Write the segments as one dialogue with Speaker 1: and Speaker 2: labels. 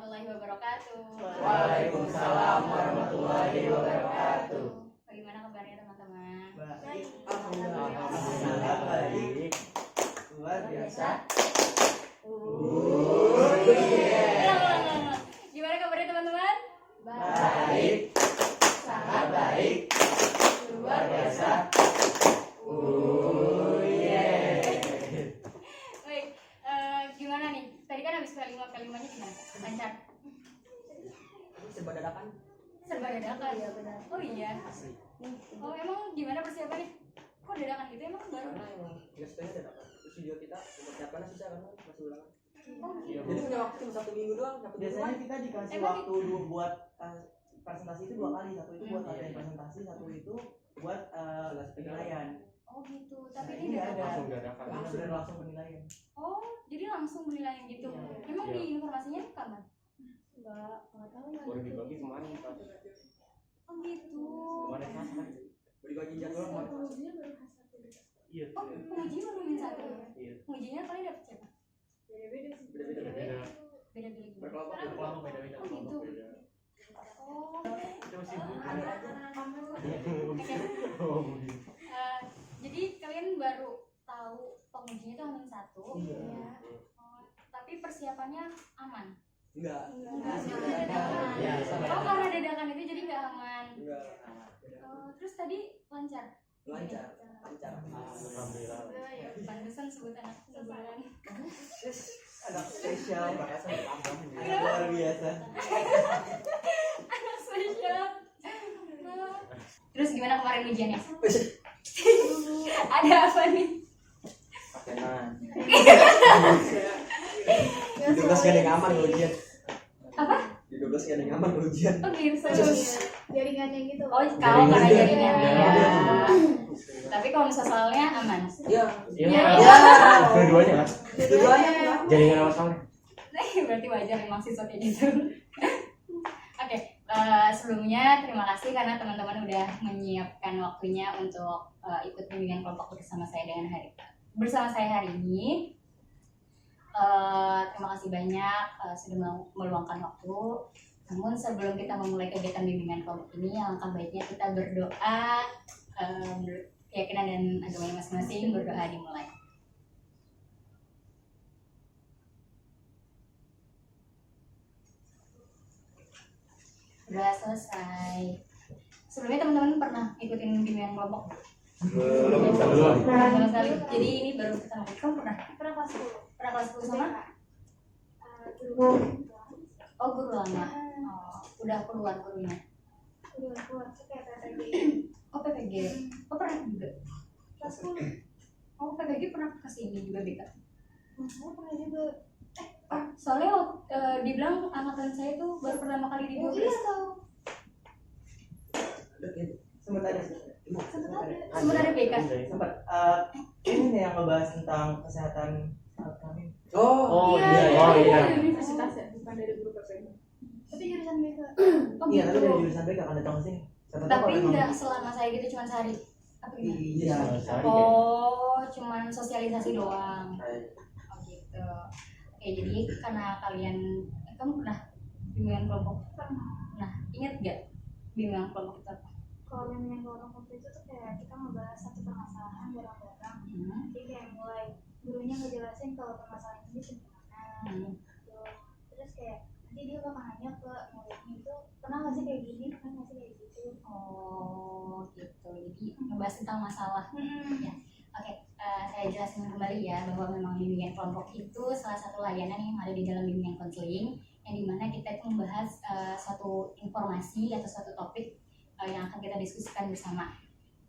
Speaker 1: warahmatullahi wabarakatuh.
Speaker 2: Waalaikumsalam warahmatullahi wabarakatuh.
Speaker 1: Bagaimana kabarnya teman-teman?
Speaker 2: Baik. Alhamdulillah baik. Luar biasa.
Speaker 1: Gimana kabarnya teman-teman?
Speaker 2: Baik. Sangat baik. Luar biasa.
Speaker 1: Baik, gimana nih? Tadi kan habis kalimanya gimana? Lancar?
Speaker 2: Serba dadakan.
Speaker 1: Serba dadakan? Iya benar. Oh iya? Oh emang gimana persiapannya? Kok dadakan gitu emang baru?
Speaker 2: Karena emang biasanya dadakan. Studio kita mempersiapkannya susah karena masih ulangan.
Speaker 1: Oh gitu?
Speaker 2: Jadi punya waktu cuma 1 minggu doang.
Speaker 3: Biasanya kita dikasih
Speaker 1: Emang
Speaker 3: waktu buat presentasi itu 2 kali, satu itu buat latihan presentasi, satu itu buat penilaian.
Speaker 1: Oh gitu, tapi
Speaker 3: Nah,
Speaker 1: ini
Speaker 3: ini nggak ada.
Speaker 1: dadakan.
Speaker 3: Benar-benar langsung penilaian.
Speaker 1: Oh, jadi langsung penilaian gitu.
Speaker 3: Iya.
Speaker 1: Emang
Speaker 4: Iya.
Speaker 1: di informasinya kapan?
Speaker 5: Nggak tahu nggak
Speaker 4: Baru
Speaker 5: gitu.
Speaker 4: dibagi kemarin pas
Speaker 1: Oh gitu.
Speaker 4: kemarin pas kan.
Speaker 2: Bagi jadwal kemarin.
Speaker 5: Pengujinya baru hasil
Speaker 4: Iya.
Speaker 1: Oh, penguji baru yang satu.
Speaker 4: Iya.
Speaker 1: Pengujinya kalian dapet siapa?
Speaker 5: beda-beda sih.
Speaker 2: Beda-beda.
Speaker 4: Beda.
Speaker 1: Beda-beda gitu.
Speaker 2: Berkelompok.
Speaker 4: Kelompok beda-beda.
Speaker 1: Oh gitu.
Speaker 4: Beda.
Speaker 1: Oh.
Speaker 4: Kita masih buka.
Speaker 1: Oke. Jadi kalian baru tahu pengujinya itu Hamin 1.
Speaker 3: Iya.
Speaker 1: Oh, tapi persiapannya aman.
Speaker 2: Enggak.
Speaker 3: Iya,
Speaker 1: Oh, karena dadakan itu jadi nggak aman.
Speaker 2: Enggak.
Speaker 1: Oh, terus tadi lancar.
Speaker 2: Lancar.
Speaker 4: Alhamdulillah.
Speaker 1: Pantesan sebut anak unggulan.
Speaker 3: Anak spesial,
Speaker 2: Makassar ditambah.
Speaker 3: luar biasa.
Speaker 1: Anak spesial. Terus gimana kemarin ujiannya? Ada apa nih?
Speaker 4: Pakenan.
Speaker 2: Di 12 gak ada yang aman kalau ujian.
Speaker 1: Apa?
Speaker 2: Di 12 gak ada yang aman kalau ujian.
Speaker 1: Oh gitu.
Speaker 5: Jaringannya gitu.
Speaker 1: Oh, kalau karena jaringan
Speaker 5: Iya.
Speaker 1: ya. Tapi kalau misalnya soalnya aman.
Speaker 2: Iya.
Speaker 4: Iya.
Speaker 1: Iya.
Speaker 4: Dua-duanya kan.
Speaker 2: Dua-duanya.
Speaker 4: Jaringan sama soalnya.
Speaker 1: Berarti wajar emang siswa kayak gitu. Oke, sebelumnya terima kasih karena teman-teman udah menyiapkan waktunya untuk ikut bimbingan kelompok bersama saya hari ini. Terima kasih banyak sudah meluangkan waktu. Namun sebelum kita memulai kegiatan bimbingan kelompok ini, alangkah baiknya kita berdoa, keyakinan dan agamanya masing-masing, berdoa dimulai. Udah selesai. Sebelumnya teman-teman pernah ikutin bimbingan kelompok?
Speaker 4: Belum.
Speaker 1: Sama sekali. Jadi ini baru pertama kali. Kamu pernah?
Speaker 5: Pernah kelas 10.
Speaker 1: Pernah kelas 10 sama? Oh, guru lama. Oh, udah keluar gurunya.
Speaker 5: Udah keluar tuh kayak PPG.
Speaker 1: Oh, PPG. Oh, pernah juga.
Speaker 5: Kelas 10.
Speaker 1: Oh, PPG pernah kesini juga BK.
Speaker 5: Saya pernah juga.
Speaker 1: Soalnya dibilang angkatan saya tuh baru pertama kali di
Speaker 5: Oh
Speaker 1: 12.
Speaker 5: iya tahu.
Speaker 3: Sempat ada.
Speaker 1: Sempat ada BK.
Speaker 3: Sempat. Ini nih yang ngebahas tentang kesehatan kami.
Speaker 2: Oh.
Speaker 4: Oh iya.
Speaker 5: Dari universitas ya, bukan dari guru PPG. Tapi jurusan BK.
Speaker 1: Oh,
Speaker 3: Iya, tapi dari
Speaker 1: gitu.
Speaker 3: jurusan BK akan datang ke sini. Siapa tahu
Speaker 1: Tapi
Speaker 3: kalau emang-
Speaker 1: enggak selama saya gitu, cuma sehari. Apa gimana?
Speaker 3: Iya.
Speaker 1: Oh, cuman sosialisasi doang. Oh gitu. Oke, jadi karena kamu pernah bimbingan kelompok? Nah, ingat gak bimbingan kelompok itu apa?
Speaker 5: Kalau yang kelompok itu tuh kayak kita ngebahas satu permasalahan bareng-bareng. Jadi kayak mulai gurunya ngejelasin kalau permasalahan ini gimana. Gitu. Terus kayak nanti dia bakal nanya ke muridnya itu pernah nggak sih kayak gini, pernah nggak sih kayak gitu.
Speaker 1: Oh gitu, jadi ngebahas tentang masalah. Ya. Oke, saya jelasin kembali ya bahwa memang bimbingan kelompok itu salah satu layanan yang ada di dalam bimbingan konseling, yang dimana kita itu membahas suatu informasi atau suatu topik yang akan kita diskusikan bersama.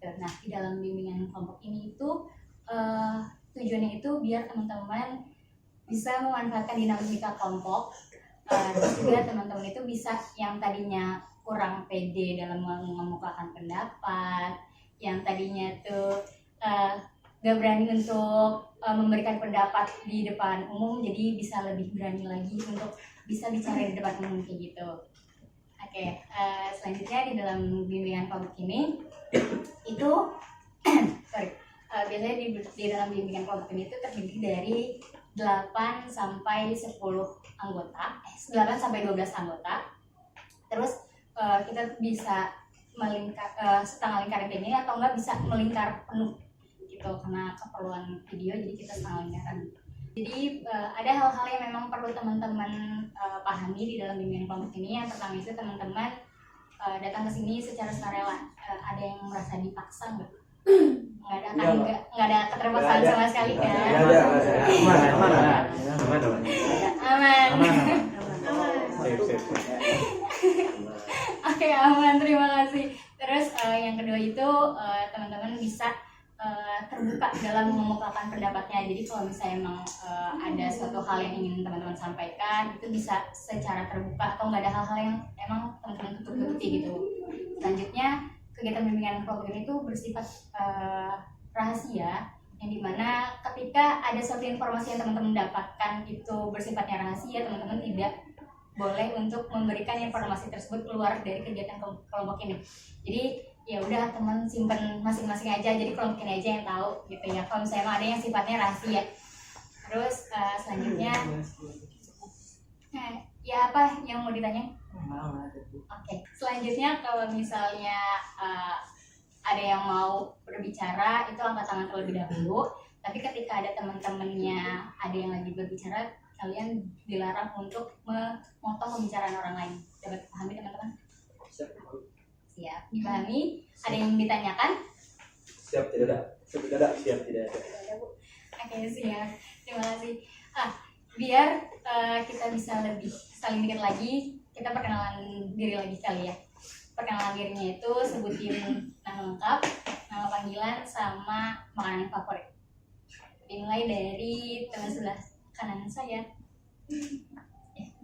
Speaker 1: Nah, di dalam bimbingan kelompok ini itu tujuannya itu biar teman-teman bisa memanfaatkan dinamika kelompok, dan juga teman-teman itu bisa yang tadinya kurang pede dalam mengemukakan pendapat, yang tadinya tuh gak berani untuk memberikan pendapat di depan umum, jadi bisa lebih berani lagi untuk bisa bicara di depan umum kayak gitu. Oke, selanjutnya di dalam bimbingan kelompok ini itu biasanya di dalam bimbingan kelompok ini itu terdiri dari 8 sampai 10 anggota, 8 sampai 12 anggota. Terus kita bisa melingkar setengah lingkaran ini atau enggak bisa melingkar penuh gitu, karena keperluan video jadi kita setengah lingkaran. Jadi ada hal-hal yang memang perlu teman-teman pahami di dalam bimbingan kelompok ini. Yang pertama itu teman-teman datang ke sini secara sukarela. Ada yang merasa dipaksa nggak? Nggak ada kan? Nggak ada keterpaksaan sama sekali kan? Aman. Oke, aman, terima kasih. Terus yang kedua itu teman-teman bisa terbuka dalam mengemukakan pendapatnya. Jadi kalau misalnya emang ada suatu hal yang ingin teman-teman sampaikan, itu bisa secara terbuka atau nggak ada hal-hal yang emang teman-teman tutup-tutupi gitu. Selanjutnya, kegiatan bimbingan kelompok ini tuh bersifat rahasia, yang dimana ketika ada suatu informasi yang teman-teman dapatkan itu bersifatnya rahasia, teman-teman tidak boleh untuk memberikan informasi tersebut keluar dari kegiatan kelompok ini. Jadi ya udah teman simpen masing-masing aja, jadi kelompok ini aja yang tahu gitu ya. Kalau misalnya ada yang sifatnya rahasia. Terus selanjutnya ya apa yang mau ditanya? Oke. Selanjutnya kalau misalnya ada yang mau berbicara itu angkat tangan terlebih dahulu. Tapi ketika ada teman-temannya ada yang lagi berbicara, kalian dilarang untuk memotong pembicaraan orang lain. Dapat pahami teman-teman? Siap, dipahami? Ada yang ditanyakan?
Speaker 2: Siap, tidak ada. Siap, tidak ada.
Speaker 1: Oke, siap. Terima kasih. Biar kita bisa lebih saling deket lagi, kita perkenalan diri lagi kali ya. Perkenalan dirinya itu sebutin nama lengkap, nama panggilan, sama makanan favorit. Dimulai dari teman sebelah kanan saya.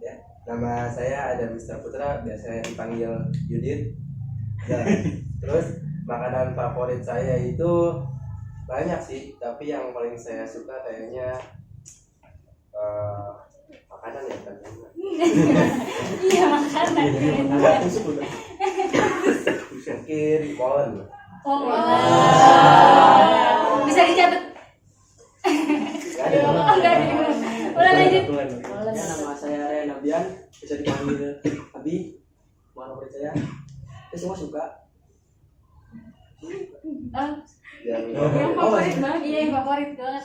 Speaker 6: Ya, nama saya Adam Mr. Putra, biasanya dipanggil Yudit. Ya, terus makanan favorit saya itu banyak sih, tapi yang paling saya suka kayaknya makanan ya kan.
Speaker 1: Iya, makanan.
Speaker 6: Kiri molen.
Speaker 1: Oh, bisa dicatat. Enggak ada. Boleh lanjut.
Speaker 2: Ya, nama saya Ren Abian, bisa dipanggil Abi. Mana favorit saya? Saya semua suka.
Speaker 1: Yang favorit banget, iya yang favorit banget.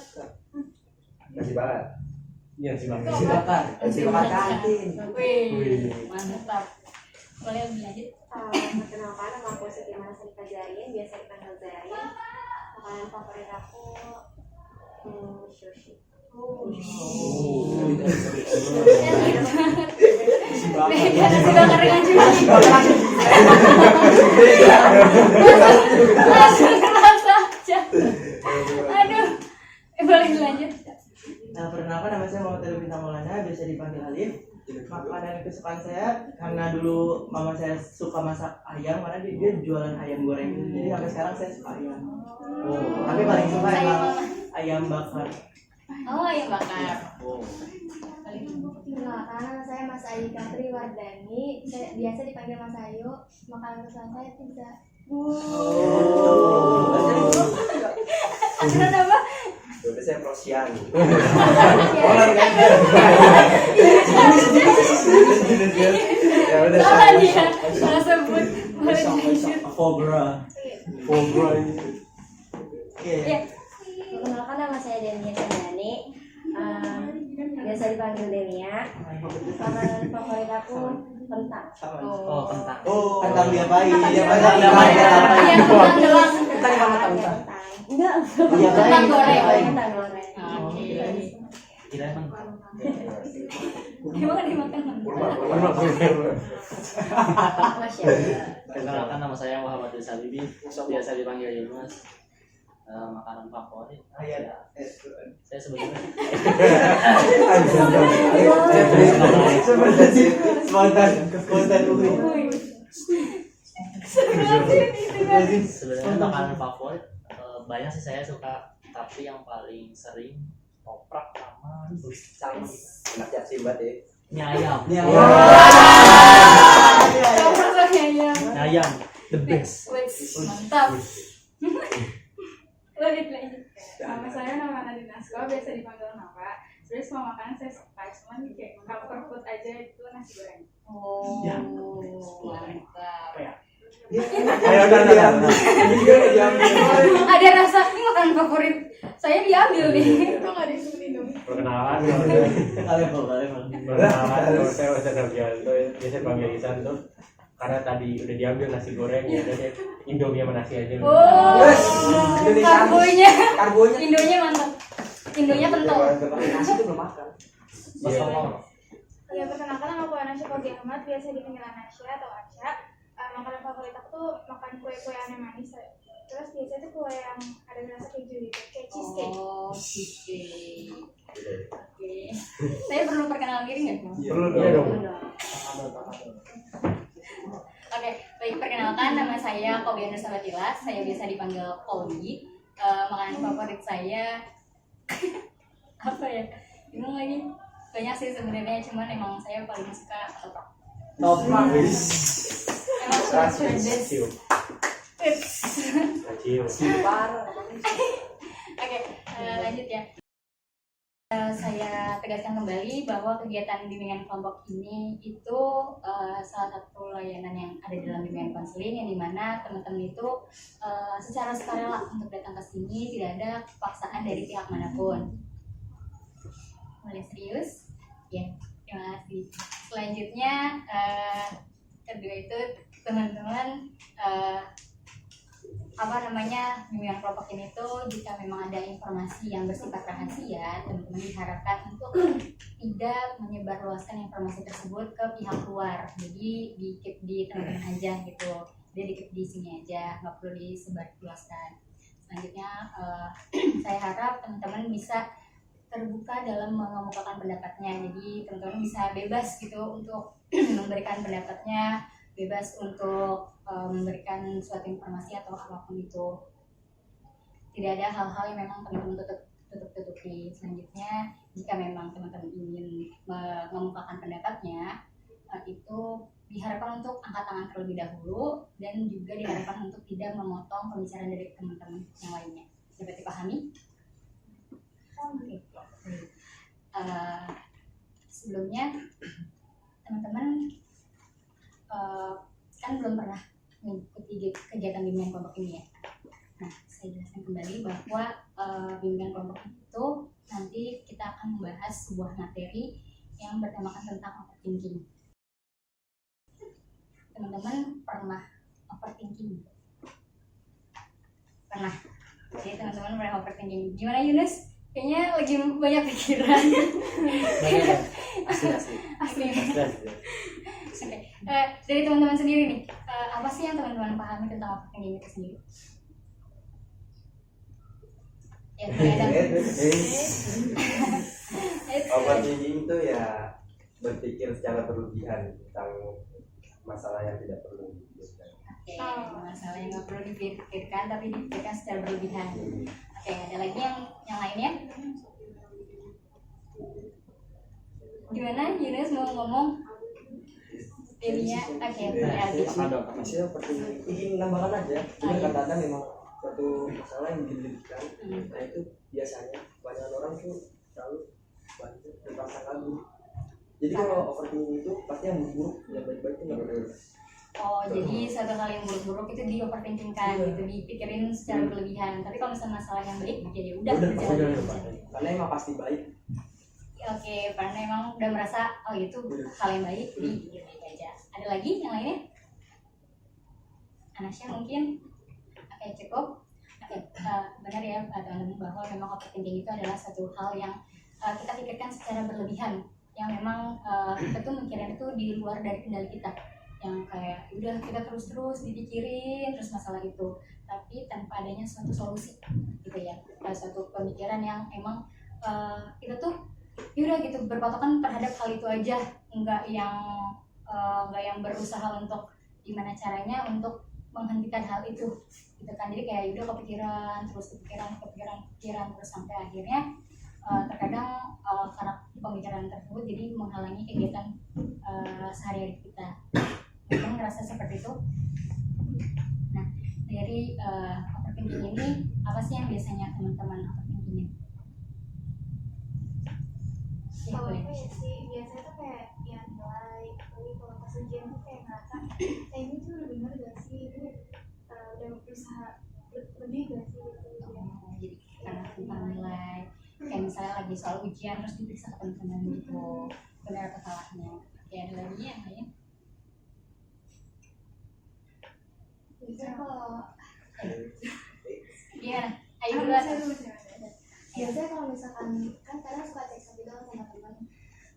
Speaker 6: Nasi bakar.
Speaker 4: Iya sih bang.
Speaker 2: Nasi bakar. Nasi bakar kantin.
Speaker 1: Wih, mantap. Boleh lanjut.
Speaker 7: Perkenalkan, nama aku Siti Manasani Fajarin, biasa dipanggil Zarin. Makanan favorit aku sushi.
Speaker 2: Nasi bakar.
Speaker 1: Nasi bakar dengan sushi. Langsung kerasa aja. Aduh, boleh dilanjut.
Speaker 3: Nah, perkenalkan nama saya Muhammad Alif Bintang Maulana, biasa dipanggil Alif. Makanan kesukaan saya karena dulu mama saya suka masak ayam, karena dia jualan ayam goreng. Jadi sampai sekarang saya suka ayam. Tapi paling suka emang ayam bakar.
Speaker 1: Oh, ayam bakar.
Speaker 7: Perkenalkan, nama saya Mas Ayi Katri Wardani, biasa dipanggil Mas Ayu. Makanan kesukaan saya pizza.
Speaker 1: Makanan apa?
Speaker 6: Berarti saya prosian. Ya udah.
Speaker 1: Salah dia. Salah sebut. Boleh lanjut.
Speaker 2: Fogra.
Speaker 1: Ya.
Speaker 7: Perkenalkan, nama saya Denia Chandani, biasa dipanggil Denia. Makanan favorit aku kentang.
Speaker 2: Oh, kentang.
Speaker 3: Kentang diapain?
Speaker 1: Iya, kentang doang.
Speaker 3: Kentang sama kentang.
Speaker 7: Enggak.
Speaker 1: Kentang goreng.
Speaker 7: Kentang goreng.
Speaker 1: Oke.
Speaker 2: Kira emang.
Speaker 1: Gimana dimakan?
Speaker 7: Masya Allah.
Speaker 8: Perkenalkan, nama saya Muhammad Sabibi, biasa dipanggil Yunus. Makanan favorit saya sebenarnya sebenarnya makanan favorit banyak sih saya suka, tapi yang paling sering toprak sama
Speaker 6: Enak ya sih buat ya.
Speaker 8: mie ayam. Ayam the best.
Speaker 1: Mantap. Lanjut.
Speaker 9: Nama saya Nama Nadine Asko, biasa dipanggil Nava. Sebenarnya
Speaker 5: aja itu nasi goreng.
Speaker 1: Oh,
Speaker 4: Ya.
Speaker 1: mantap.
Speaker 4: Apa ya?
Speaker 2: Ayo udah ini juga nggak diambil.
Speaker 1: Ada rasa ini makanan favorit saya diambil nih.
Speaker 5: Itu nggak disebutin dong.
Speaker 4: Perkenalan,
Speaker 3: kalian
Speaker 4: perkenalan, kalau saya Ustaz Arfianto, biasa panggil Isan tuh. Karena tadi udah diambil nasi goreng, ya udah deh Indomie sama nasi aja.
Speaker 1: Oh,
Speaker 2: Yes, Indonesia.
Speaker 1: karbonya,
Speaker 2: Karbonya.
Speaker 1: Indonya mantap. Indonya kental.
Speaker 2: Nasi tuh belum makan.
Speaker 4: Iya.
Speaker 5: Ya perkenalkan nama aku Anasya Fauzi Ahmad, biasa dipanggil Anasya atau Asya. Makanan favorit aku tuh makan kue-kue aneh manis. Terus biasanya tuh kue yang ada rasa keju gitu, kayak cheesecake.
Speaker 1: Oh, cheesecake. Oke. Saya perlu perkenalan diri nggak?
Speaker 4: Perlu dong.
Speaker 1: Oke, baik, perkenalkan nama saya Kobian Sabatila. Saya biasa dipanggil Kobi. Makanan favorit saya apa ya? Bingung lagi. Banyak sih sebenarnya, cuman emang saya paling suka ketoprak.
Speaker 3: Toprak.
Speaker 1: Emang pedes.
Speaker 4: Cium.
Speaker 1: Oke, lanjut ya. Saya tegaskan kembali bahwa kegiatan bimbingan kelompok ini itu salah satu layanan yang ada dalam bimbingan konseling, yang dimana teman-teman itu secara sukarela untuk datang ke sini, tidak ada paksaan dari pihak manapun. Mulai serius? Ya, terima kasih. Selanjutnya, kedua itu teman-teman bimbingan kelompok ini tuh jika memang ada informasi yang bersifat rahasia, teman-teman diharapkan untuk tidak menyebarluaskan informasi tersebut ke pihak luar. Jadi di keep di teman-teman aja gitu, jadi di keep di sini aja, nggak perlu disebarluaskan. Selanjutnya saya harap teman-teman bisa terbuka dalam mengemukakan pendapatnya, jadi teman-teman bisa bebas gitu untuk memberikan pendapatnya, bebas untuk memberikan suatu informasi atau apapun itu. Tidak ada hal-hal yang memang teman-teman tutup-tutupi. Selanjutnya, jika memang teman-teman ingin mengemukakan pendapatnya, itu diharapkan untuk angkat tangan terlebih dahulu, dan juga diharapkan untuk tidak memotong pembicaraan dari teman-teman yang lainnya. Dapat dipahami? Oke. Sebelumnya, teman-teman kan belum pernah mengikuti kegiatan bimbingan kelompok ini ya. Nah, saya jelaskan kembali bahwa bimbingan kelompok itu nanti kita akan membahas sebuah materi yang bertemakan tentang overthinking. Teman-teman pernah overthinking? Pernah. Jadi teman-teman pernah overthinking. Gimana Yunus? Kayaknya lagi banyak pikiran. Asli. Oke. Dari teman-teman sendiri nih, apa sih yang teman-teman pahami tentang overthinking itu sendiri? Ya,
Speaker 6: Overthinking itu ya berpikir secara berlebihan tentang masalah yang tidak perlu dipikirkan.
Speaker 1: Oke, masalah yang nggak perlu dipikirkan tapi dipikirkan secara berlebihan. Oke, ada lagi yang lainnya? Gimana Yunus mau ngomong? Dirinya, oke, berarti.
Speaker 2: Masih seperti ingin menambahkan aja. Ini kata-kata memang suatu masalah yang dilebihkan. Nah itu biasanya banyak orang tuh selalu banyak berprasangka buruk. Jadi kalau overthinking itu pasti yang buruk, yang baik-baik itu nggak benar.
Speaker 1: Oh, jadi satu hal yang buruk-buruk itu di overthinkingkan gitu, dipikirin secara berlebihan. Tapi kalau misalnya masalah yang baik, ya udah berjalan aja.
Speaker 2: Karena emang pasti baik.
Speaker 1: Oke, karena emang udah merasa oh itu hal yang baik, jadi baik aja. Ada lagi yang lainnya? Anasya mungkin? Oke, cukup. Oke, benar ya teman-teman bahwa memang overthinking itu adalah satu hal yang kita pikirkan secara berlebihan, yang memang kita tuh mikirin itu di luar dari kendali kita, yang kayak udah kita terus dipikirin terus masalah itu, tapi tanpa adanya suatu solusi gitu ya, suatu pemikiran yang emang kita tuh yaudah gitu berpatokan terhadap hal itu aja, nggak yang berusaha untuk gimana caranya untuk menghentikan hal itu gitu kan. Jadi kayak udah kepikiran terus sampai akhirnya terkadang karena pembicaraan tersebut jadi menghalangi kegiatan sehari-hari kita. Mungkin ngerasa seperti itu. Nah, dari overthinking ini apa sih yang biasanya teman-teman overthinkingin?
Speaker 5: Kalau aku ya sih biasanya tuh kayak yang pas ujian tuh kayak ngerasa ini tuh udah bener gak sih, ini udah berusaha lebih gak sih gitu ujian.
Speaker 1: Jadi karena tentang nilai kayak misalnya lagi soal ujian terus diperiksa ke teman-teman gitu benar atau salahnya. Oke, ada lagi yang lain?
Speaker 5: Biasanya kalau
Speaker 1: Gimana? Ayo duluan.
Speaker 5: biasanya kalau misalkan kan kadang suka cek gitu sama teman,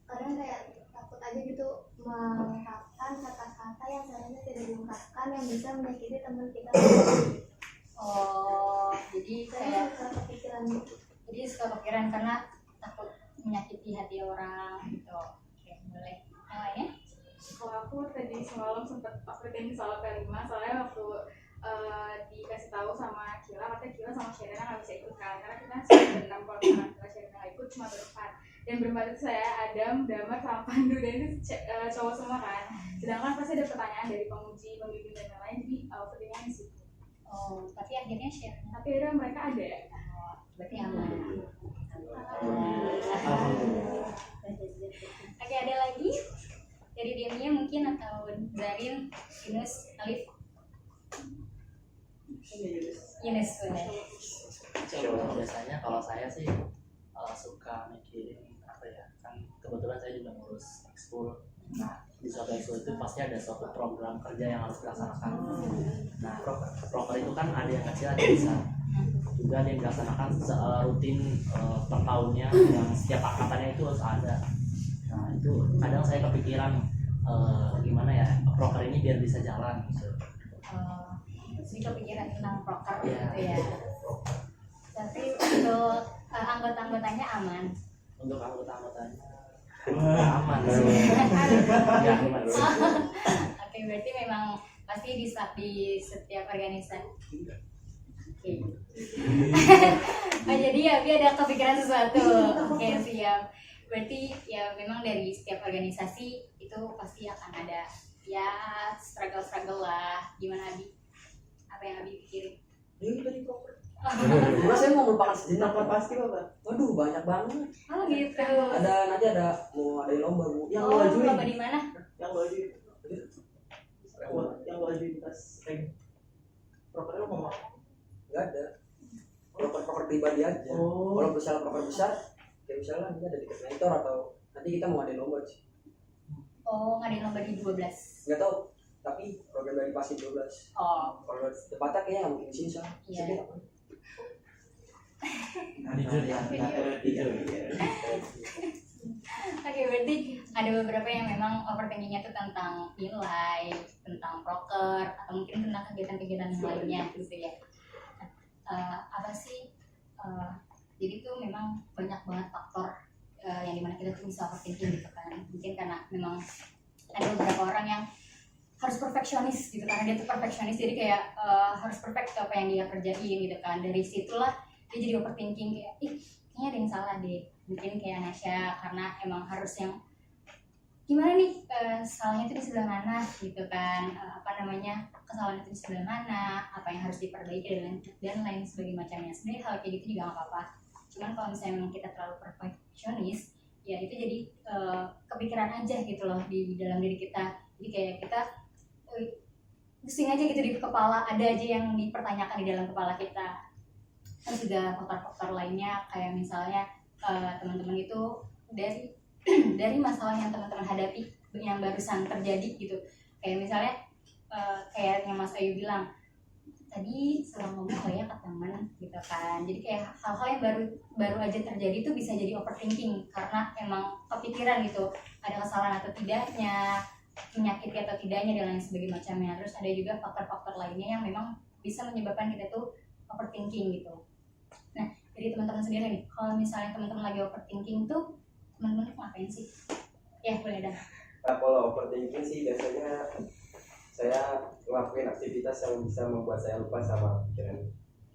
Speaker 5: kadang kayak takut aja gitu mengungkapkan kata-kata yang seharusnya tidak diungkapkan yang bisa menyakiti teman kita.
Speaker 1: Oh, jadi
Speaker 5: Saya
Speaker 1: kayak
Speaker 5: suka kepikiran gitu.
Speaker 1: jadi suka kepikiran karena takut menyakiti hati orang gitu. Oke, boleh. Yang lainnya?
Speaker 9: Kalau aku tadi semalam sempat overthinking soal kelima, soalnya waktu dikasih tahu sama Kila, katanya Kila sama Sherina nggak bisa ikut kan, karena kita sudah berenam, kalau misalkan Kila Sherina nggak ikut cuma berempat, dan berempat itu saya, Adam, Damar, sama Pandu, dan itu cowok semua kan, sedangkan pasti ada pertanyaan dari penguji, pembimbing dan lain-lain, jadi overthinkingnya di situ.
Speaker 1: Oh, tapi akhirnya share.
Speaker 9: Tapi udah mereka ada.
Speaker 1: Berarti aman.
Speaker 8: Alhamdulillah.
Speaker 1: Oke, ada lagi dari Demia mungkin atau Zarin, Yunus, Alif, Yunus. Boleh.
Speaker 8: Biasanya kalau saya sih suka mikirin apa ya, kan kebetulan saya juga ngurus ekskul. Nah, di suatu ekskul itu pasti ada suatu program kerja yang harus dilaksanakan. Nah, proker itu kan ada yang kecil ada yang besar, juga ada yang dilaksanakan rutin per tahunnya, yang setiap angkatannya itu harus ada. Nah, itu kadang saya kepikiran gimana ya proker ini biar bisa jalan gitu.
Speaker 1: Jadi kepikiran tentang proker
Speaker 8: Iya.
Speaker 1: gitu ya. Tapi untuk anggota-anggotanya aman.
Speaker 8: Untuk anggota-anggotanya aman sih. Ya, aman sih.
Speaker 1: Oke, berarti memang pasti di setiap organisasi. Oke. Oh, jadi ya Bi ada kepikiran sesuatu. Oke, siap. Berarti ya memang dari setiap organisasi itu pasti akan ada ya struggle lah. Gimana Abi? Apa yang Abi pikirin?
Speaker 2: Ini tadi proper. Cuma saya mau melupakan sejenak.
Speaker 3: Kenapa pasti Bapak?
Speaker 2: Waduh, banyak banget.
Speaker 1: Oh gitu.
Speaker 2: Nanti ada mau ada lomba Bu.
Speaker 3: Yang
Speaker 1: Oh,
Speaker 3: lo ajuin.
Speaker 1: lomba di mana?
Speaker 3: Yang lo ajuin. Yang lo ajuin pas rank. Proker lo ngomong.
Speaker 2: Enggak ada. Proper pribadi aja.
Speaker 3: Oh.
Speaker 2: Kalau misalnya proper besar, kayak misalnya nanti ada deket mentor atau nanti kita mau ngadain lomba sih.
Speaker 1: Oh, ngadain lomba di 12.
Speaker 2: Nggak tahu. Tapi program dari pasti 12.
Speaker 1: Oh,
Speaker 2: Kalau tepatnya kayaknya nggak mungkin sih soalnya.
Speaker 1: Iya.
Speaker 2: Sedih apa?
Speaker 8: Jujur ya, jujur.
Speaker 1: Oke, berarti ada beberapa yang memang overthinkingnya itu tentang nilai, tentang proker, atau mungkin tentang kegiatan-kegiatan yang lainnya gitu ya. Apa sih? Jadi itu memang banyak banget faktor yang dimana kita tuh bisa overthinking gitu kan. Mungkin karena memang ada beberapa orang yang harus perfeksionis gitu, karena dia tuh perfeksionis, jadi kayak harus perfect apa yang dia kerjain gitu kan. Dari situlah dia jadi overthinking kayak kayaknya ada yang salah deh. Mungkin kayak Nasya karena emang harus yang gimana nih, salahnya itu di sebelah mana gitu kan, kesalahan itu di sebelah mana, apa yang harus diperbaiki dan lain sebagainya macamnya. Sebenarnya hal kayak gitu juga nggak apa-apa, cuman kalau misalnya memang kita terlalu perfeksionis ya itu jadi kepikiran aja gitu loh di dalam diri kita. Jadi kayak kita pusing aja gitu di kepala, ada aja yang dipertanyakan di dalam kepala kita. Terus juga faktor-faktor lainnya kayak misalnya teman-teman itu dari masalah yang teman-teman hadapi yang barusan terjadi gitu. Kayak misalnya kayak yang Mas Ayu bilang tadi setelah ngomong ya ke teman gitu kan. Jadi kayak hal-hal yang baru aja terjadi itu bisa jadi overthinking karena emang kepikiran gitu ada kesalahan atau tidaknya, menyakiti atau tidaknya dan lain sebagainya macamnya. Terus ada juga faktor-faktor lainnya yang memang bisa menyebabkan kita tuh overthinking gitu. Nah, dari teman-teman sendiri nih, kalau misalnya teman-teman lagi overthinking tuh teman-teman ngapain sih? Ya boleh dah.
Speaker 6: Nah, kalau overthinking sih biasanya saya ngelakuin aktivitas yang bisa membuat saya lupa sama pikiran.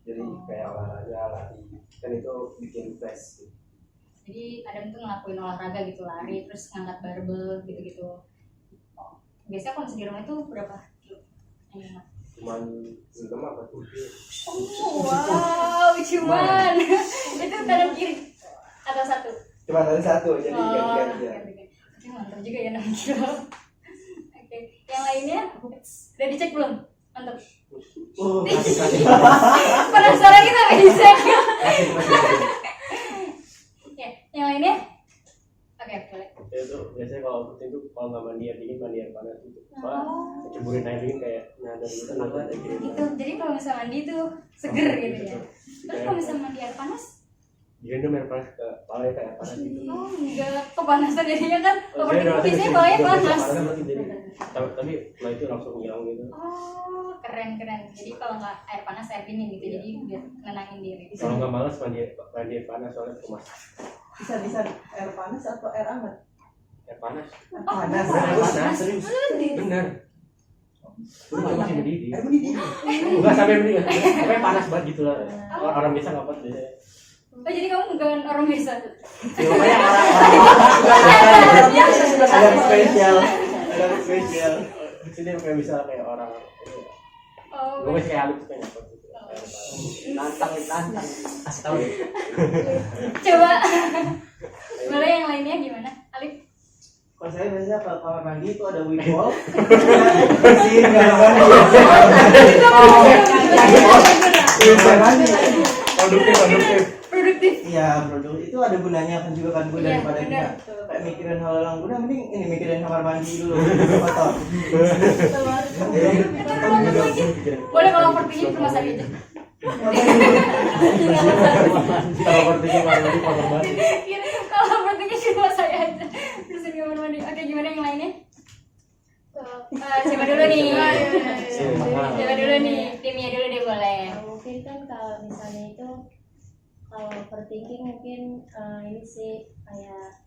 Speaker 6: Jadi kayak olahraga, lari, kan itu bikin fresh.
Speaker 1: Jadi Adam tuh ngelakuin olahraga gitu, lari, terus ngangkat barbel gitu-gitu. Oh, biasanya kalau di rumah itu berapa kilo?
Speaker 6: Cuman 6 apa 7.
Speaker 1: Oh, wow, cuman itu kanan kiri atau satu?
Speaker 6: Cuma ada satu, jadi ganti-ganti ya.
Speaker 1: ganti-ganti. Tapi mantap juga ya 6 kilo. Oke, Udah dicek belum? Mantap.
Speaker 4: Kasih.
Speaker 1: Penasaran kita nggak dicek. Ya, yang lainnya? Oke, boleh.
Speaker 4: Itu biasanya kalau overthinking tuh kalau nggak mandi air dingin, mandi air panas gitu. Soalnya ceburin air dingin kayak nyadar gitu nggak ada gitu.
Speaker 1: Gitu. Jadi kalau misalnya mandi tuh seger gitu ya. Terus kalau misalnya mandi air panas?
Speaker 4: Direndam air panas ke kepalanya kayak panas gitu.
Speaker 1: Oh, enggak kepanasan jadinya kan.
Speaker 4: Oh,
Speaker 1: Overthinking biasanya kepalanya panas.
Speaker 4: Tapi setelah itu langsung hilang gitu.
Speaker 1: Oh, keren. Jadi kalau nggak air panas, air dingin gitu. Jadi biar nenangin diri.
Speaker 4: Kalau nggak malas mandi air panas soalnya kemas.
Speaker 3: Bisa air panas atau air hangat?
Speaker 4: Air panas.
Speaker 3: Panas.
Speaker 4: Panas.
Speaker 3: Serius.
Speaker 4: Bener. Lu masih mendidih.
Speaker 3: Air mendidih.
Speaker 4: Enggak sampai mendidih. Pokoknya panas banget gitu lah. Orang biasa nggak kuat biasanya.
Speaker 1: Oh, jadi kamu bukan orang biasa.
Speaker 4: Ya, pokoknya
Speaker 3: Ada spesial.
Speaker 4: di sini kayak bisa kayak orang.
Speaker 1: Oh,
Speaker 4: Gue masih kayak Alif tuh kayak nyakot gitu.
Speaker 2: Nantang.
Speaker 8: Kasih tahu deh.
Speaker 1: coba. Boleh yang lainnya gimana? Alif?
Speaker 3: Kalau saya biasanya kalau kamar mandi itu ada windfall. Bersihin kamar mandi. Kamar mandi.
Speaker 4: Produktif.
Speaker 1: Produktif.
Speaker 3: Iya, produk itu ada gunanya kan juga kan Bu,
Speaker 1: Iya,
Speaker 3: daripada
Speaker 1: benar.
Speaker 3: kita kayak mikirin hal yang guna, mending ini mikirin kamar mandi dulu. Kotor.
Speaker 1: Boleh kalau overthinking ke rumah sakit aja.
Speaker 4: Kalau overthinking malah di kamar mandi.
Speaker 1: Kalau overthinking ke rumah saya aja. Terus di kamar mandi. Oke, gimana yang lainnya? Coba dulu nih. Coba dulu nih. Timnya dulu deh boleh.
Speaker 10: Mungkin kan kalau misalnya itu kalau overthinking mungkin ini sih kayak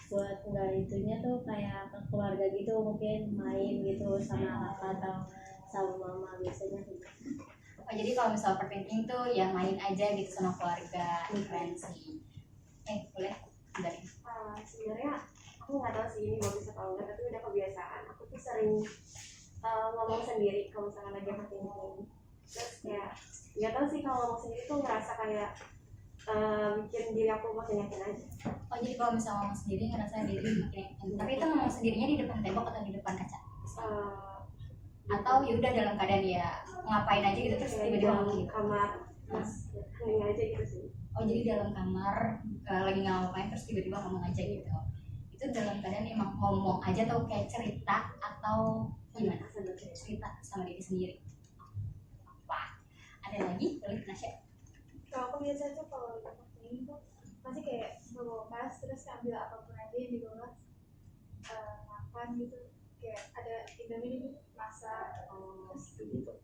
Speaker 10: buat nggak itunya tuh kayak ke keluarga gitu, mungkin main gitu sama kakak atau sama mama biasanya gitu.
Speaker 1: Oh, jadi kalau misal overthinking tuh ya main aja gitu sama keluarga, keren sih. Boleh dari.
Speaker 7: Sebenarnya aku nggak tahu sih ini bagus atau enggak, tapi udah kebiasaan. Aku tuh sering ngomong sendiri kalau misalnya lagi overthinking. Terus kayak nggak tahu sih kalau ngomong sendiri tuh ngerasa kayak bikin diri aku makin yakin aja.
Speaker 1: Oh, jadi kalau misalnya ngomong sendiri ngerasa diri makin yakin. Tapi itu ngomong sendirinya di depan tembok atau di depan kaca? Atau ya udah dalam keadaan ya ngapain aja gitu terus tiba-tiba ngomong gitu.
Speaker 7: Kamar, terus hening aja gitu sih.
Speaker 1: Oh, jadi dalam kamar lagi ngapain terus tiba-tiba ngomong aja gitu. Itu dalam keadaan emang ngomong aja atau kayak cerita atau gimana? Cerita sama diri sendiri. Wah, ada lagi? Boleh Nasya?
Speaker 5: Kalau aku biasa tuh kalau overthinking tuh pasti kayak bawa tas terus ambil apapun aja yang di bawah, makan gitu, kayak ada Indomie gitu masak, terus enggak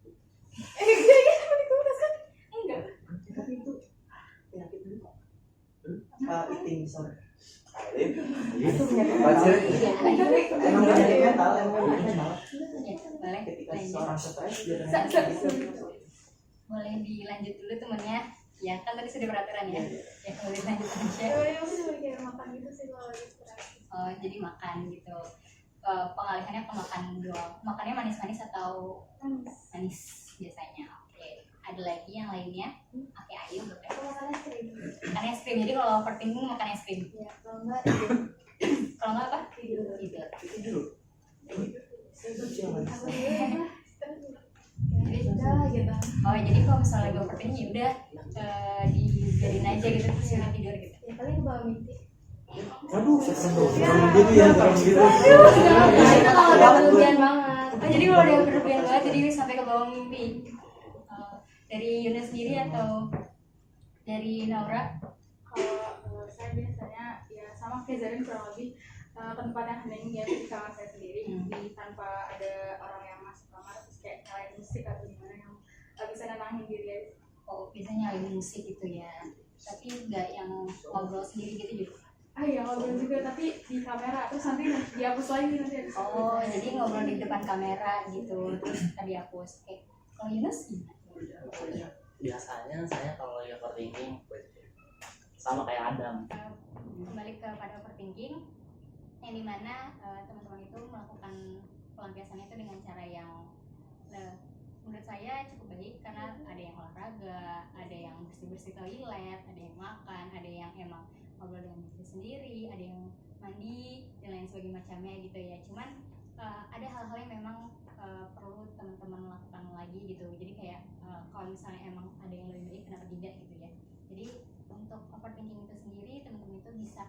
Speaker 3: Tapi itu penyakit dulu. Eating disorder.
Speaker 6: Itu
Speaker 3: penyakit
Speaker 6: mental.
Speaker 3: Emang penyakit mental,
Speaker 1: Ya, boleh.
Speaker 3: ketika
Speaker 1: Lanjut.
Speaker 3: seorang stres dia
Speaker 1: Boleh dilanjut dulu temennya. Ya, kan tadi sudah peraturan ya. Ya, boleh lanjut Nasya.
Speaker 5: aku cuma kayak makan gitu sih kalau lagi stres.
Speaker 1: Oh, jadi makan gitu. Pengalihannya ke makan doang. Makannya manis-manis atau manis biasanya? Oke. Ada lagi yang lainnya? Oke, ayo.
Speaker 5: Aku makan es krim.
Speaker 1: Makan es krim. Jadi kalau overthinking makan es krim.
Speaker 5: Ya, kalau enggak tidur.
Speaker 1: Kalau nggak apa?
Speaker 5: Tidur.
Speaker 3: itu jangan.
Speaker 5: Aku tidur lah. Ya udah gitu.
Speaker 1: Oh, jadi kalau misalnya lagi overthinking ya udah dibiarin aja gitu terus udah tidur gitu.
Speaker 5: Ya paling ke bawah mimpi.
Speaker 3: Aduh, serem gitu ya, serem gitu.
Speaker 1: Nah, itu kalau udah
Speaker 10: Berlebihan banget.
Speaker 1: Oh, jadi kalau udah berlebihan banget jadi sampai ke bawah mimpi. Dari Yuna sendiri atau dari Naura?
Speaker 9: Kalau menurut saya biasanya ya sama kayak Zarin kurang lebih ke tempat yang hening ya di kamar saya sendiri, tanpa ada orang yang masuk kamar terus kayak nyalain musik atau gimana yang bisa nenangin diri aja.
Speaker 1: Oh, biasanya nyalain musik gitu ya. Tapi nggak yang ngobrol sendiri gitu juga.
Speaker 9: Ya ngobrol juga tapi di kamera terus nanti dihapus lagi nanti.
Speaker 1: Oh, jadi ngobrol di depan kamera gitu terus tadi hapus. Kalau Yunus gimana?
Speaker 8: Biasanya saya kalau lagi overthinking sama kayak Adam.
Speaker 1: Kembali kepada overthinking yang dimana teman-teman itu melakukan pelampiasannya itu dengan cara yang menurut saya cukup baik karena ada yang olahraga, ada yang bersih-bersih toilet, ada yang makan, ada yang emang ngobrol dengan diri sendiri, ada yang mandi dan lain sebagainya macamnya gitu ya. Cuman ada hal-hal yang memang perlu teman-teman misalnya emang ada yang lebih baik kenapa tidak gitu ya. Jadi untuk overthinking itu sendiri teman-teman itu bisa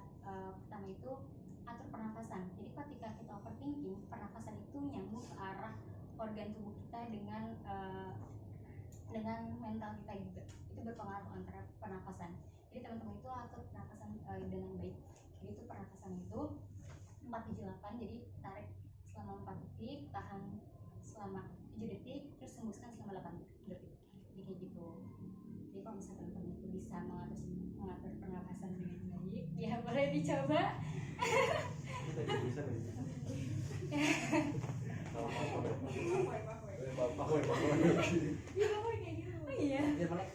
Speaker 1: pertama itu atur pernapasan. Jadi ketika kita overthinking, pernapasan itu nyambung ke arah organ tubuh kita dengan mental kita juga. Itu berpengaruh antara pernapasan. Jadi teman-teman itu atur pernapasan dengan baik. Jadi itu pernapasan itu 478, jadi tarik selama 4 detik, tahan selama 7 detik, terus hembuskan selama 8 detik. Jadi kayak gitu. Jadi kalau misalnya teman-teman itu bisa mengatur pernapasan dengan baik, ya boleh dicoba.
Speaker 4: Bisa nih.
Speaker 1: Iya.
Speaker 2: Biar melek.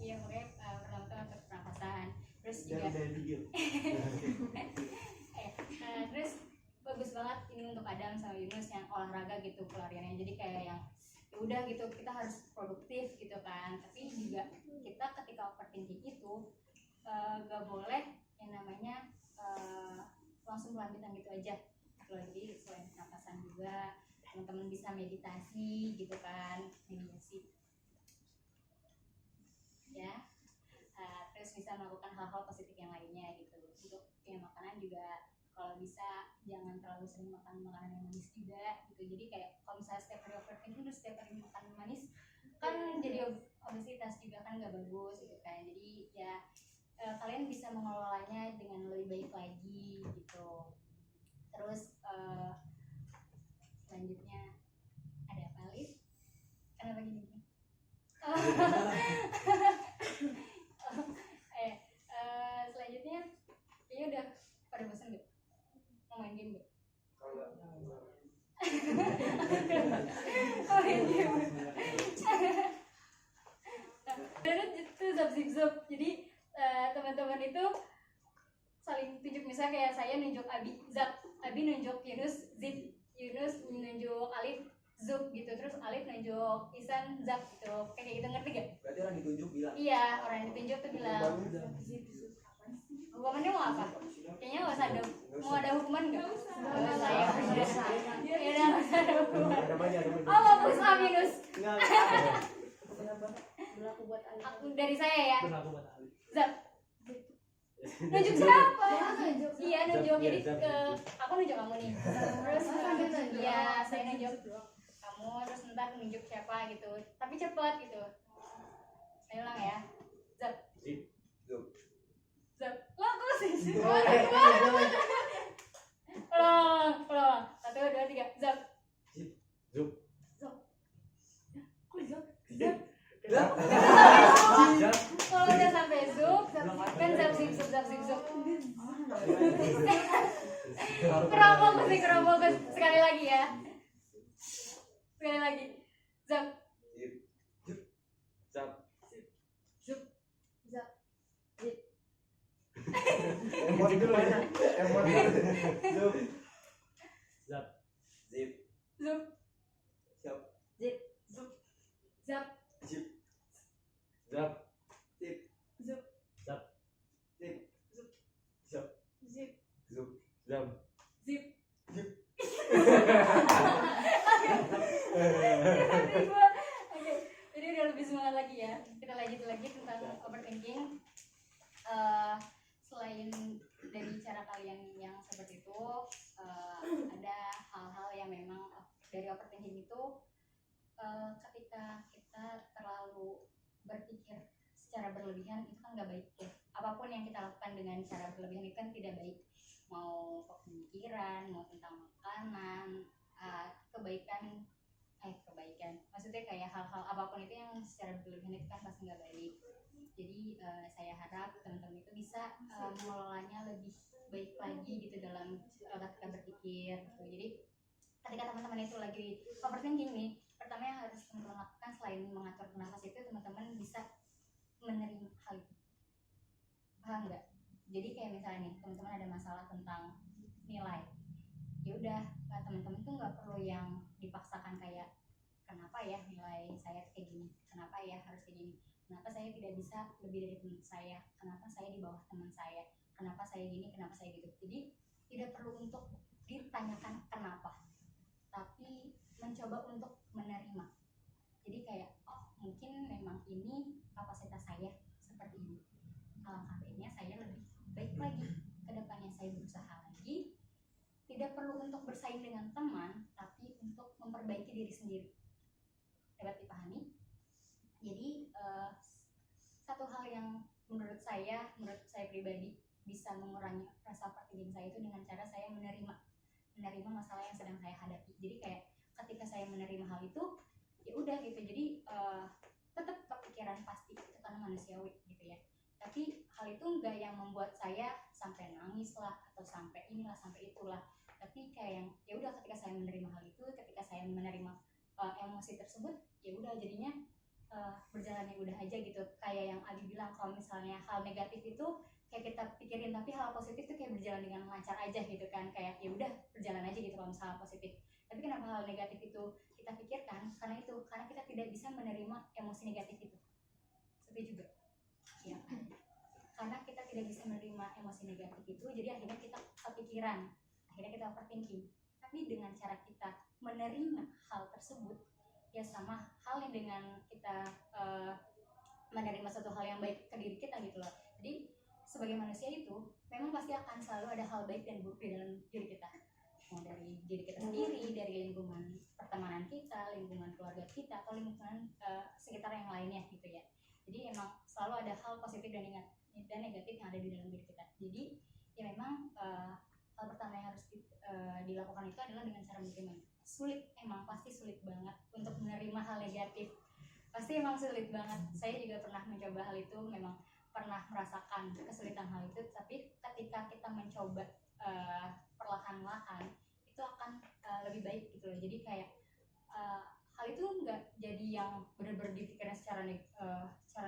Speaker 1: Iya, makanya pertama itu atur pernapasan. Terus juga
Speaker 3: dari video.
Speaker 1: terus bagus banget ini untuk Adam sama Yunus yang olahraga gitu pelariannya. Jadi kayak yang ya udah gitu kita harus produktif gitu kan. Tapi juga kita ketika overthinking itu gak boleh yang namanya langsung melanjutkan gitu aja. Jadi selain pernapasan juga teman-teman bisa meditasi gitu kan, meditasi ya. Terus bisa melakukan hal-hal positif yang lainnya gitu. Untuk yang makanan juga kalau bisa jangan terlalu sering makan makanan yang manis juga gitu. Jadi kayak kalau misalnya setiap hari overthinking terus setiap hari makan manis kan jadi obesitas juga kan nggak bagus gitu kan. Jadi ya kalian bisa mengelolanya dengan lebih baik lagi gitu. Terus selanjutnya ada apa Alif? Kenapa gini? Selanjutnya kayaknya udah pada bosan gak? Mau main game gak? Main game. Terus itu zap. Jadi teman-teman itu saling tunjuk, misalnya kayak saya nunjuk Abi, Zap, Abi nunjuk Yunus, Zip, Yunus nunjuk Alif, Zup gitu, terus Alif nunjuk Isan, Zap gitu, kayak gitu, ngerti gak?
Speaker 2: Berarti orang ditunjuk bilang.
Speaker 1: Iya, orang yang ditunjuk tuh bilang. Hukumannya mau apa? Kayaknya nggak usah ada, mau ada hukuman nggak? Nggak usah ya. Ya udah nggak usah ada hukuman. Oh mau push up Yunus?
Speaker 10: Berlaku buat Alif.
Speaker 1: Aku dari saya ya.
Speaker 3: Berlaku buat Alif.
Speaker 1: Zap. Nunjuk siapa? Iya nunjuk, jadi aku nunjuk kamu nih. Terus iya saya nunjuk kamu, terus ntar nunjuk siapa gitu. Tapi cepat gitu. Saya ulang ya. Zap. Zap. Lo aku sih. Ulang. 1, 2, 3. Zap.
Speaker 4: Zup.
Speaker 1: Kok zap?
Speaker 4: Zap.
Speaker 1: Kalau udah sampai zup, kan zap zip zup. Kurang fokus. Sekali lagi ya. Sekali lagi. Zap.
Speaker 4: Zap.
Speaker 6: Emot dulu ya. Emot.
Speaker 4: Zap.
Speaker 6: Zip.
Speaker 1: Zup.
Speaker 2: Siap.
Speaker 1: Zup. Zap.
Speaker 2: Zip.
Speaker 4: Zap.
Speaker 2: Zip.
Speaker 1: Zup.
Speaker 4: Zap.
Speaker 2: Zip.
Speaker 6: Zip.
Speaker 1: Zip.
Speaker 6: Zup.
Speaker 4: Zap.
Speaker 1: Zip.
Speaker 2: Zip.
Speaker 1: Oke, jadi udah lebih semangat lagi ya. Kita lanjut lagi tentang overthinking. Selain dari cara kalian yang seperti itu, ada hal-hal yang memang dari overthinking itu ketika kita terlalu berpikir secara berlebihan itu kan nggak baik ya. Apapun yang kita lakukan dengan cara berlebihan itu kan tidak baik. Mau pemikiran, mau tentang makanan, kebaikan. Maksudnya kayak hal-hal apapun itu yang secara berlebihan itu kan pasti nggak baik. Jadi saya harap teman-teman itu bisa mengelolanya lebih baik lagi gitu dalam ketika berpikir gitu. Jadi ketika teman-teman itu lagi overthinking nih, pertama yang harus teman-teman lakukan selain mengatur nafas itu, teman-teman bisa menerima hal itu. Paham nggak? Jadi kayak misalnya nih teman-teman ada masalah tentang nilai, ya udah teman-teman tuh nggak perlu yang dipaksakan kayak kenapa ya nilai saya kayak gini, kenapa ya harus kayak gini, kenapa saya tidak bisa lebih dari teman saya, kenapa saya di bawah teman saya, kenapa saya gini, kenapa saya gitu. Jadi tidak perlu untuk ditanyakan kenapa, tapi mencoba untuk menerima. Jadi kayak oh mungkin diri sendiri. Dapat dipahami? Jadi satu hal yang menurut saya pribadi bisa mengurangi rasa overthinking saya itu dengan cara saya menerima masalah yang sedang saya hadapi. Jadi kayak ketika saya menerima hal itu, ya udah gitu. Jadi tetap kepikiran pasti itu karena manusiawi gitu ya. Tapi hal itu enggak yang membuat saya sampai nangis lah atau sampai inilah sampai itulah. Tapi kayak yang ya udah ketika saya menerima hal itu, ketika saya menerima emosi tersebut, ya udah jadinya berjalan yang udah aja gitu. Kayak yang Adi bilang, kalau misalnya hal negatif itu kayak kita pikirin, tapi hal positif tuh kayak berjalan dengan lancar aja gitu kan, kayak ya udah berjalan aja gitu kalau misalnya positif. Tapi kenapa hal negatif itu kita pikirkan? Karena kita tidak bisa menerima emosi negatif itu. Seperti juga ya, karena kita tidak bisa menerima emosi negatif itu, jadi akhirnya kita kepikiran, akhirnya kita overthinking. Tapi dengan cara kita menerima hal tersebut, ya sama hal yang dengan kita menerima suatu hal yang baik ke diri kita gitu loh. Jadi sebagai manusia itu memang pasti akan selalu ada hal baik dan buruk di dalam diri kita, mau dari diri kita sendiri, dari lingkungan pertemanan kita, lingkungan keluarga kita, atau lingkungan sekitar yang lainnya gitu ya. Jadi emang selalu ada hal positif dan negatif yang ada di dalam diri kita. Jadi ya memang hal pertama yang harus dilakukan itu adalah dengan cara menerima. Sulit, emang pasti sulit banget untuk menerima hal negatif. Pasti emang sulit banget. Saya juga pernah mencoba hal itu, memang pernah merasakan kesulitan hal itu. Tapi ketika kita mencoba perlahan-lahan, itu akan lebih baik gitu loh. Jadi kayak hal itu nggak jadi yang benar-benar dipikirkan secara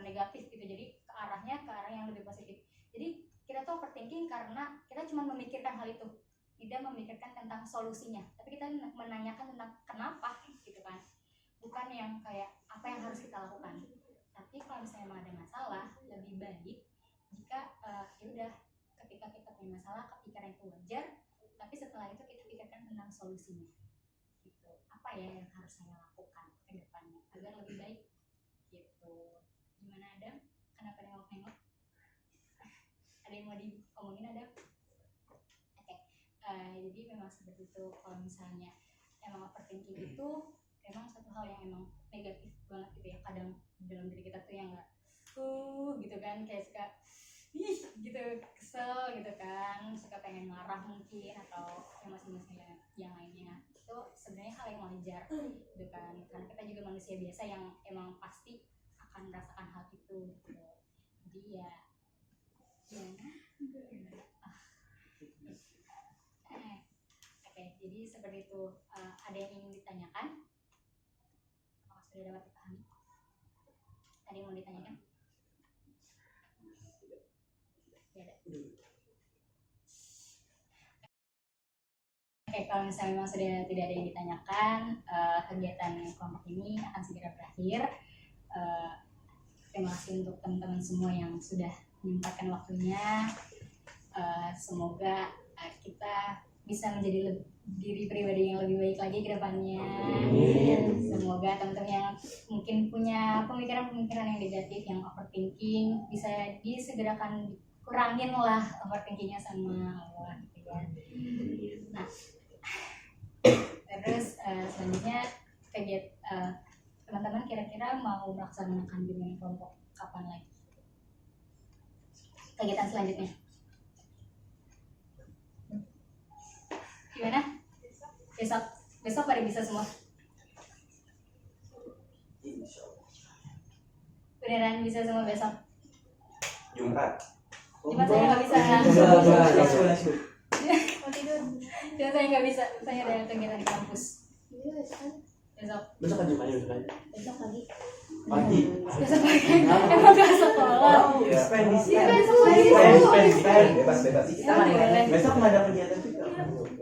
Speaker 1: negatif gitu. Jadi ke arah yang lebih positif. Jadi kita tuh overthinking karena kita cuma memikirkan hal itu, tidak memikirkan tentang solusinya, tapi kita menanyakan tentang kenapa gitu kan, bukan yang kayak apa yang harus kita lakukan. Tapi kalau misalnya memang ada masalah, lebih baik jika ya udah ketika kita punya masalah, kepikiran itu wajar, tapi setelah itu kita pikirkan tentang solusinya gitu. Apa ya yang harus saya lakukan ke depannya agar lebih baik gitu. Gimana Adam? Kenapa nengok-nengok? Ada yang mau diomongin Adam? Oke. Jadi memang seperti itu. Kalau misalnya emang overthinking itu memang satu hal yang emang negatif banget gitu ya. Kadang dalam diri kita tuh yang nggak gitu kan, kayak suka gitu, kesel gitu kan, suka pengen marah mungkin atau emosi-emosi yang lainnya. Itu sebenarnya hal yang wajar gitu kan, karena kita juga manusia biasa yang emang pasti akan merasakan hal itu gitu. Jadi ya oke, jadi seperti itu. Ada yang ingin ditanyakan? Apakah sudah dapat dipahami? Ada yang mau ditanyakan? Tidak. Oke, kalau misalnya memang sudah tidak ada yang ditanyakan, kegiatan kelompok ini akan segera berakhir. Terima kasih untuk teman-teman semua yang sudah menyempatkan waktunya. Semoga kita bisa menjadi diri pribadi yang lebih baik lagi ke depannya. Semoga teman-teman yang mungkin punya pemikiran-pemikiran yang negatif, yang overthinking, bisa disegerakan kurangin lah overthinkingnya sama Allah gitu ya. Nah, terus selanjutnya teman-teman kira-kira mau melaksanakan bimbingan kelompok kapan lagi? Kegiatan selanjutnya gimana? Besok pada bisa semua? Beneran bisa semua besok?
Speaker 6: Jumat
Speaker 1: saya nggak bisa.
Speaker 5: Mau tidur.
Speaker 1: Cuma saya nggak bisa, saya ada kegiatan di kampus. Besok
Speaker 4: aja pagi.
Speaker 10: Besok pagi.
Speaker 1: Besok pagi. Emang nggak sekolah.
Speaker 3: Ekspedisi.
Speaker 6: bebas
Speaker 3: Kita nggak ada. Besok nggak ada kegiatan juga.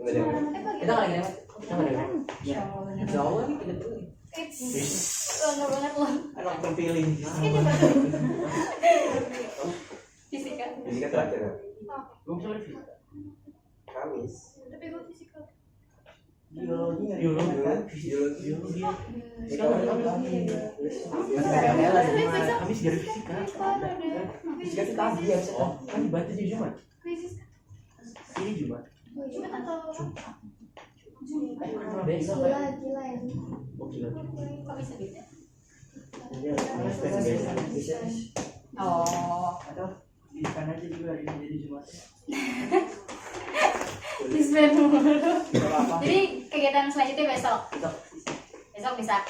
Speaker 8: Kita nggak lagi lewat.
Speaker 1: Insya Allah nih kita dulu. Bangga banget loh.
Speaker 3: Anak terpilih.
Speaker 1: Fisika
Speaker 6: terakhir ya?
Speaker 4: Gue bisa lihat
Speaker 6: Kamis.
Speaker 5: Tapi gue fisikal.
Speaker 3: Biologi nggak
Speaker 4: Biologi.
Speaker 3: kan?
Speaker 6: Biologi.
Speaker 4: Sekarang ada Kamis dari fisika.
Speaker 6: Fisika itu tadi ya.
Speaker 4: Oh, kan dibaca di Jumat.
Speaker 5: Fisika.
Speaker 4: Ini Jumat.
Speaker 5: Jumat atau
Speaker 4: Besok
Speaker 5: gila ya.
Speaker 1: Kok bisa beda?
Speaker 2: Bisa.
Speaker 1: Oh,
Speaker 3: Atau di kan aja juga ini jadi Jumatnya.
Speaker 1: disband mulu.
Speaker 3: Gak apa.
Speaker 1: Jadi kegiatan selanjutnya besok.
Speaker 3: Besok.
Speaker 1: Besok bisa.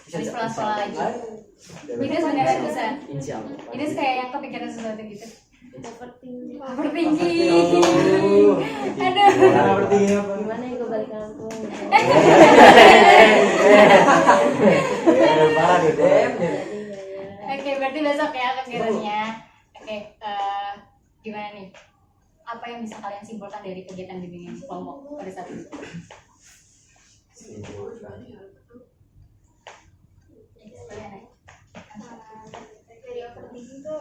Speaker 2: Bisa
Speaker 1: Habis pulang sekolah lagi.
Speaker 2: Lain.
Speaker 1: Ini sebenarnya bisa.
Speaker 8: Insya Allah.
Speaker 1: Ini kayak yang kepikiran sesuatu gitu.
Speaker 10: Overthinking.
Speaker 1: Overthinking.
Speaker 2: Oh.
Speaker 1: Aduh.
Speaker 2: Overthinking apa?
Speaker 10: Gimana yang gue balik kampung?
Speaker 4: Parah deh.
Speaker 10: Jadi nggak ya.
Speaker 1: Oke, berarti besok ya kegiatannya. Oke, gimana nih? Apa yang bisa kalian simpulkan dari kegiatan bimbingan kelompok pada saat itu?
Speaker 5: Dari overthinking tuh itu tuh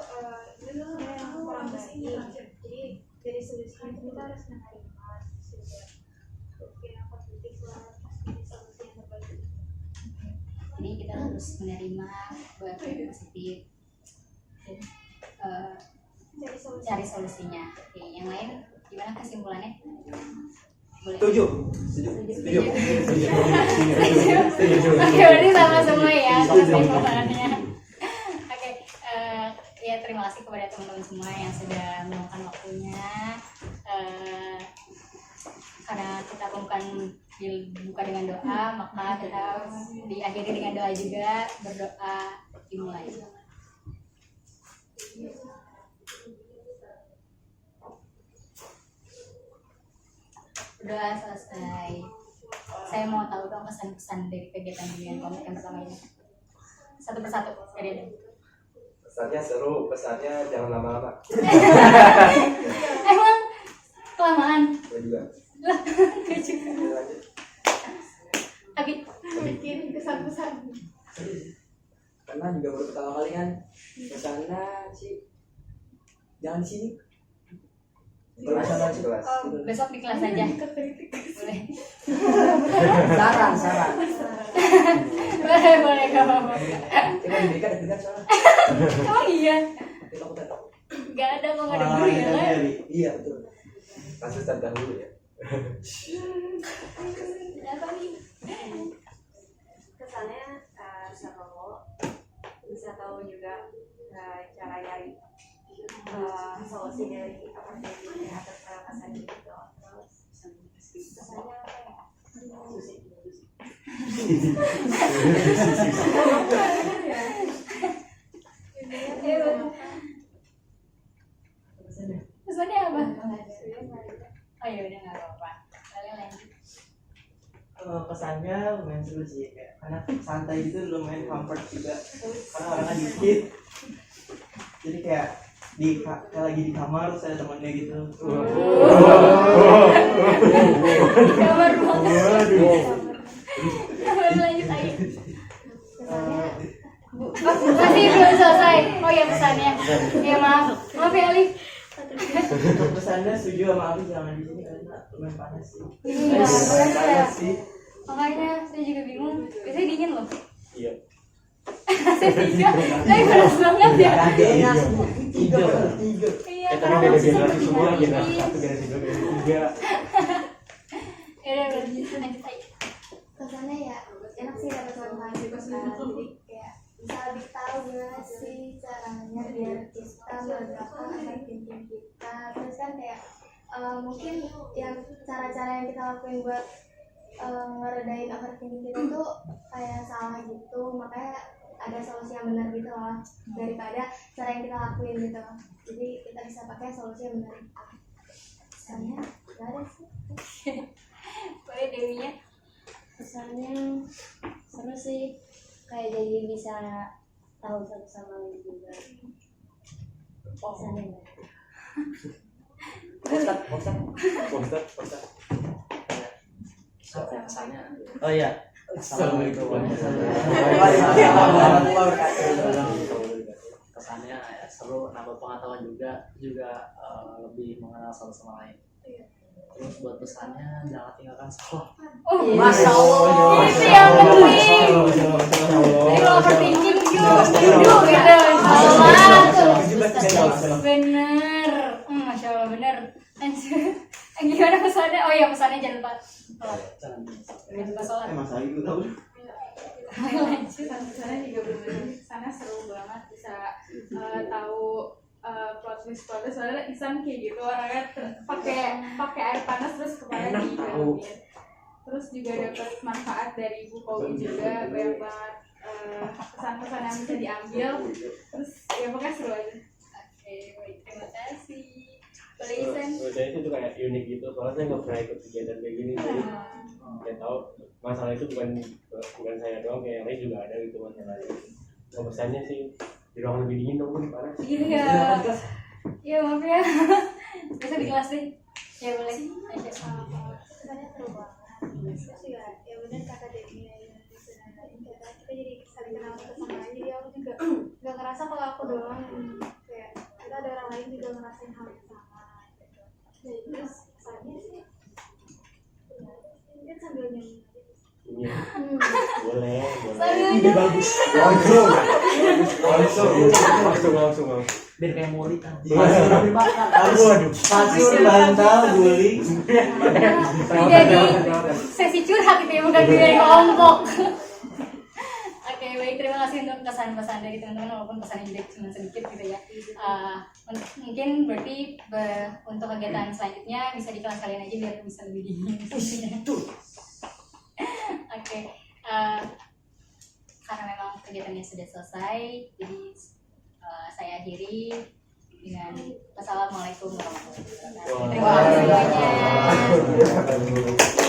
Speaker 5: sebenarnya yang kurang baik. Jadi dari solusinya itu kita harus menerima sudah pikiran positif lah, solusi yang terbaik.
Speaker 1: Jadi kita harus menerima buat yang positif dan cari solusinya. Oke, yang lain gimana kesimpulannya? Boleh.
Speaker 2: Setuju.
Speaker 1: Oke, berarti sama semua ya kesimpulannya. Oke, ya terima kasih kepada teman-teman semua yang sudah meluangkan waktunya. Karena kita bukan dibuka dengan doa, maka kita diakhiri dengan doa juga. Berdoa dimulai. Doa selesai. Saya mau tahu dong pesan-pesan dari kegiatan bimbingan kelompok yang pertama ini. Satu persatu dari ada.
Speaker 6: Pesannya seru, pesannya jangan lama-lama.
Speaker 1: Emang kelamaan?
Speaker 6: Gue juga.
Speaker 1: Lah, gue juga.
Speaker 6: Lanjut.
Speaker 1: Tapi
Speaker 5: Bikin kesan-kesan.
Speaker 2: Karena juga baru pertama kali kan ke sana sih. Jangan di sini. Baru ke sana sih.
Speaker 6: Kelas.
Speaker 1: besok di kelas aja. Boleh.
Speaker 2: Saran.
Speaker 1: Boleh gak apa-apa.
Speaker 2: Coba diberikan deg-degan soalnya.
Speaker 1: Oh iya.
Speaker 2: Kita aku tahu.
Speaker 1: Gak ada kok gak ada guru ya kan?
Speaker 2: Iya betul.
Speaker 6: Kasus terdahulu ya.
Speaker 1: Apa nih?
Speaker 7: Kesannya seru, bisa tahu juga cara nyari solusi dari overthinking atau perasaan gitu. Terus kesannya apa ya?
Speaker 1: Pesannya apa? Oh iya udah gak apa-apa. Kalian lanjut.
Speaker 3: Pesannya lumayan seru sih kayak karena santai gitu lumayan comfort juga karena orangnya dikit jadi kayak kayak lagi di kamar terus ada temennya gitu.
Speaker 1: Kabar banget. Boleh lanjut aja. Masih belum selesai. Oh ya pesannya. Ya maaf ya Alif.
Speaker 3: Untuk pesannya setuju sama aku jangan di sini karena lumayan panas sih.
Speaker 1: Iya, panas ya.
Speaker 3: Panas sih.
Speaker 1: Makanya saya juga bingung. Biasanya dingin loh.
Speaker 4: Iya.
Speaker 1: Saya tidak. Tapi panas banget ya.
Speaker 2: Tiga.
Speaker 1: Iya.
Speaker 4: Tadi beda generasi semua, generasi 1, generasi 2, generasi 3.
Speaker 1: Ya udah lanjut aja.
Speaker 5: Kesannya ya enak sih dapat teman gitu kan. Jadi kayak bisa lebih tahu gimana sih caranya biar kita melegakan overthinking kita. Terus kan kayak mungkin yang cara-cara yang kita lakuin buat ngeredain overthinking kita tuh kayak salah gitu, makanya ada solusi yang benar gitu loh daripada cara yang kita lakuin gitu. Jadi kita bisa pakai solusi yang benar. Misalnya gak ada sih.
Speaker 1: Boleh Dewinya.
Speaker 10: Pesannya seru sih kayak jadi bisa tahu satu sama lain juga. Pesannya nggak?
Speaker 4: Ustaz.
Speaker 8: Apa ya pesannya? Oh iya. Assalamualaikum. Kesannya ya seru, nambah pengetahuan juga lebih mengenal satu sama lain. Terus buat pesannya jangan tinggalkan sekolah.
Speaker 1: Oh,
Speaker 2: Masya Allah.
Speaker 1: Itu yang penting. Jadi kalau overthinking yuk gitu. Bener. Masya Allah bener. Lanjut. Gimana pesannya? Oh iya pesannya jangan lupa sholat. Jangan lupa sholat.
Speaker 3: Mas Ayu tahu.
Speaker 9: Sana juga benar-benar sana seru banget bisa tahu plot twist soalnya Isan kayak gitu orangnya pakai air panas terus kepala digangguin. Terus juga dapat manfaat dari Bu Kowi juga, banyak banget pesan-pesan yang bisa diambil. Terus ya pokoknya seru aja. Oke, baik, terima kasih. Boleh Isan?
Speaker 4: Menurut saya itu kayak unik gitu, soalnya saya nggak pernah ikut kegiatan kayak gini. Jadi saya tahu masalah itu bukan saya doang, kayak yang lain juga ada gitu masalahnya. Kalau pesannya sih di ruang lebih dingin dong, parah.
Speaker 1: Iya. Iya maaf ya. Bisa di kelas deh. Ya boleh.
Speaker 5: Kesannya seru banget. Terus juga ya benar kata Dewi kita jadi saling kenal satu sama lain. Jadi aku juga nggak ngerasa kalau aku doang kayak kita ada orang lain juga ngerasain hal yang sama gitu. Nah, terus kesannya sih mungkin sambil nyanyi.
Speaker 4: Iya. Boleh.
Speaker 1: Sambil
Speaker 3: bagus.
Speaker 4: Langsung.
Speaker 8: Biar kayak Molly kan.
Speaker 3: Aduh, pasur, bantal, guling.
Speaker 1: Jadi sesi curhat itu ya, bukan dari kelompok. Oke, baik, terima kasih untuk kesan-pesan dari teman-teman, walaupun pesannya juga cuma sedikit gitu ya. Mungkin berarti untuk kegiatan selanjutnya bisa di kelas kalian aja biar bisa lebih dingin. Oke, karena memang kegiatannya sudah selesai, jadi saya akhiri dengan wassalamualaikum warahmatullahi wabarakatuh. Terima kasih banyak.